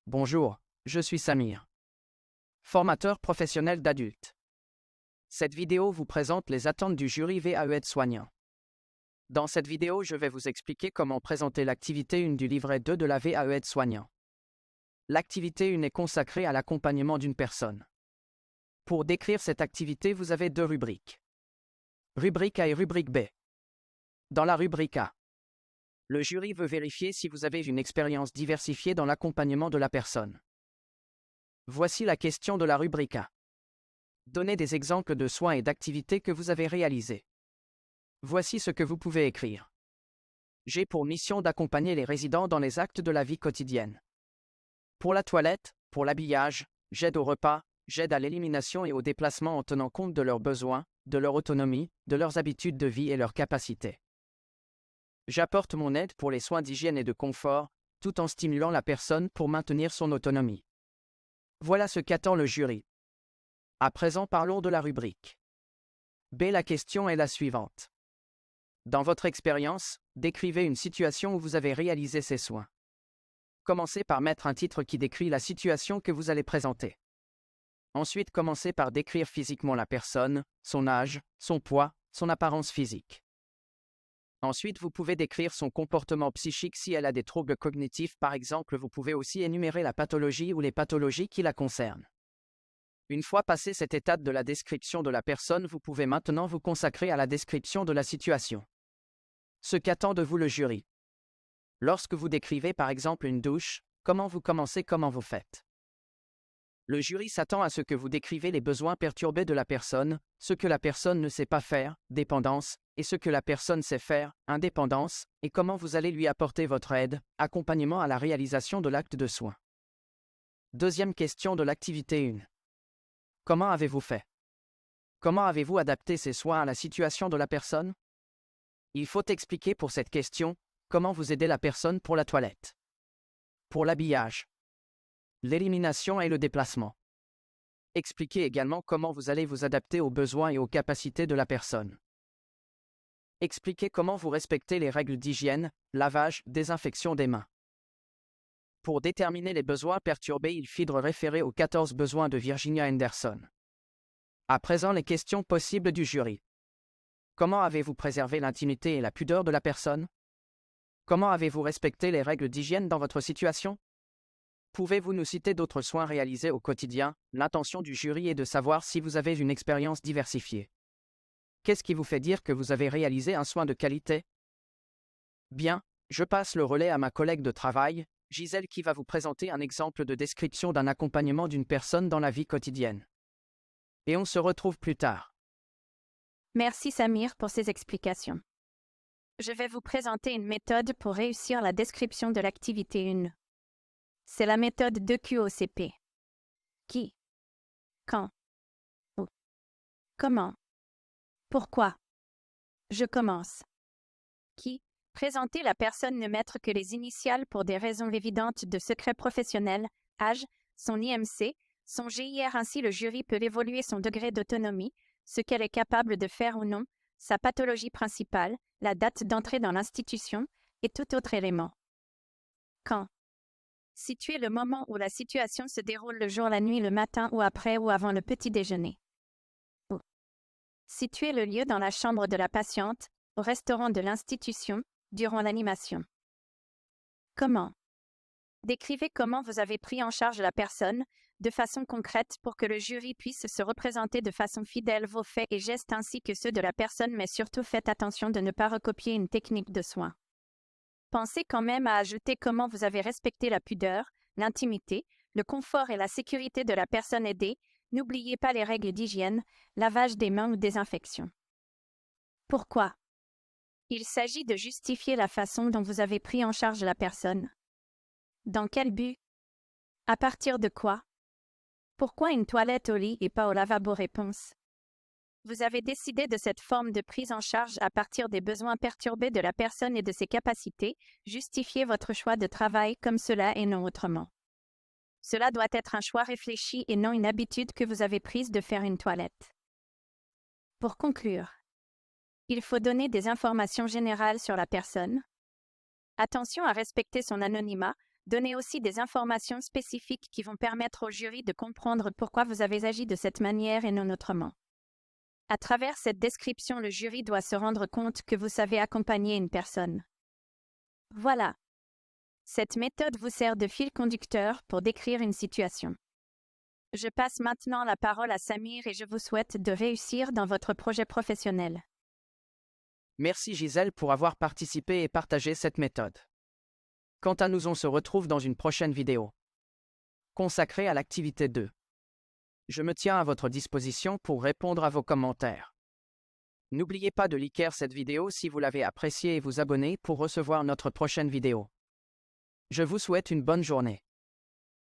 Bonjour, je suis Samir, formateur professionnel d'adultes. Cette vidéo vous présente les attentes du jury VAE aide-soignant. Dans cette vidéo, je vais vous expliquer comment présenter l'activité 1 du livret 2 de la VAE aide-soignant. L'activité 1 est consacrée à l'accompagnement d'une personne. Pour décrire cette activité, vous avez deux rubriques. Rubrique A et rubrique B. Dans la rubrique A, le jury veut vérifier si vous avez une expérience diversifiée dans l'accompagnement de la personne. Voici la question de la rubrique A. Donnez des exemples de soins et d'activités que vous avez réalisés. Voici ce que vous pouvez écrire. J'ai pour mission d'accompagner les résidents dans les actes de la vie quotidienne. Pour la toilette, pour l'habillage, j'aide au repas, j'aide à l'élimination et au déplacement en tenant compte de leurs besoins, de leur autonomie, de leurs habitudes de vie et leurs capacités. J'apporte mon aide pour les soins d'hygiène et de confort, tout en stimulant la personne pour maintenir son autonomie. Voilà ce qu'attend le jury. À présent, parlons de la rubrique B. La question est la suivante. Dans votre expérience, décrivez une situation où vous avez réalisé ces soins. Commencez par mettre un titre qui décrit la situation que vous allez présenter. Ensuite, commencez par décrire physiquement la personne, son âge, son poids, son apparence physique. Ensuite, vous pouvez décrire son comportement psychique si elle a des troubles cognitifs. Par exemple, vous pouvez aussi énumérer la pathologie ou les pathologies qui la concernent. Une fois passé cette étape de la description de la personne, vous pouvez maintenant vous consacrer à la description de la situation. Ce qu'attend de vous le jury. Lorsque vous décrivez par exemple une douche, comment vous commencez, comment vous faites. Le jury s'attend à ce que vous décrivez les besoins perturbés de la personne, ce que la personne ne sait pas faire, dépendance, et ce que la personne sait faire, indépendance, et comment vous allez lui apporter votre aide, accompagnement à la réalisation de l'acte de soin. Deuxième question de l'activité 1. Comment avez-vous fait? Comment avez-vous adapté ces soins à la situation de la personne? Il faut expliquer pour cette question, comment vous aidez la personne pour la toilette. Pour l'habillage. L'élimination et le déplacement. Expliquez également comment vous allez vous adapter aux besoins et aux capacités de la personne. Expliquez comment vous respectez les règles d'hygiène, lavage, désinfection des mains. Pour déterminer les besoins perturbés, il faudra référer aux 14 besoins de Virginia Anderson. À présent, les questions possibles du jury. Comment avez-vous préservé l'intimité et la pudeur de la personne? Comment avez-vous respecté les règles d'hygiène dans votre situation? Pouvez-vous nous citer d'autres soins réalisés au quotidien? L'intention du jury est de savoir si vous avez une expérience diversifiée. Qu'est-ce qui vous fait dire que vous avez réalisé un soin de qualité? Bien, je passe le relais à ma collègue de travail, Gisèle, qui va vous présenter un exemple de description d'un accompagnement d'une personne dans la vie quotidienne. Et on se retrouve plus tard. Merci Samir pour ces explications. Je vais vous présenter une méthode pour réussir la description de l'activité 1. C'est la méthode 2QOCP. Qui? Quand? Où? Comment? Pourquoi? Je commence. Qui? Présenter la personne ne mettre que les initiales pour des raisons évidentes de secret professionnel, âge, son IMC, son GIR, ainsi le jury peut évaluer son degré d'autonomie, ce qu'elle est capable de faire ou non, sa pathologie principale, la date d'entrée dans l'institution, et tout autre élément. Quand? Situer le moment où la situation se déroule, le jour, la nuit, le matin ou après ou avant le petit déjeuner. Où? Situer le lieu dans la chambre de la patiente, au restaurant de l'institution, durant l'animation. Comment? Décrivez comment vous avez pris en charge la personne, de façon concrète pour que le jury puisse se représenter de façon fidèle vos faits et gestes ainsi que ceux de la personne, mais surtout faites attention de ne pas recopier une technique de soin. Pensez quand même à ajouter comment vous avez respecté la pudeur, l'intimité, le confort et la sécurité de la personne aidée. N'oubliez pas les règles d'hygiène, lavage des mains ou désinfection. Pourquoi? Il s'agit de justifier la façon dont vous avez pris en charge la personne. Dans quel but? À partir de quoi? Pourquoi une toilette au lit et pas au lavabo? Réponse. Vous avez décidé de cette forme de prise en charge à partir des besoins perturbés de la personne et de ses capacités. Justifiez votre choix de travail comme cela et non autrement. Cela doit être un choix réfléchi et non une habitude que vous avez prise de faire une toilette. Pour conclure, il faut donner des informations générales sur la personne. Attention à respecter son anonymat, Donnez aussi des informations spécifiques qui vont permettre au jury de comprendre pourquoi vous avez agi de cette manière et non autrement. À travers cette description, le jury doit se rendre compte que vous savez accompagner une personne. Voilà. Cette méthode vous sert de fil conducteur pour décrire une situation. Je passe maintenant la parole à Samir et je vous souhaite de réussir dans votre projet professionnel. Merci Gisèle pour avoir participé et partagé cette méthode. Quant à nous, on se retrouve dans une prochaine vidéo consacrée à l'activité 2. Je me tiens à votre disposition pour répondre à vos commentaires. N'oubliez pas de liker cette vidéo si vous l'avez appréciée et vous abonner pour recevoir notre prochaine vidéo. Je vous souhaite une bonne journée.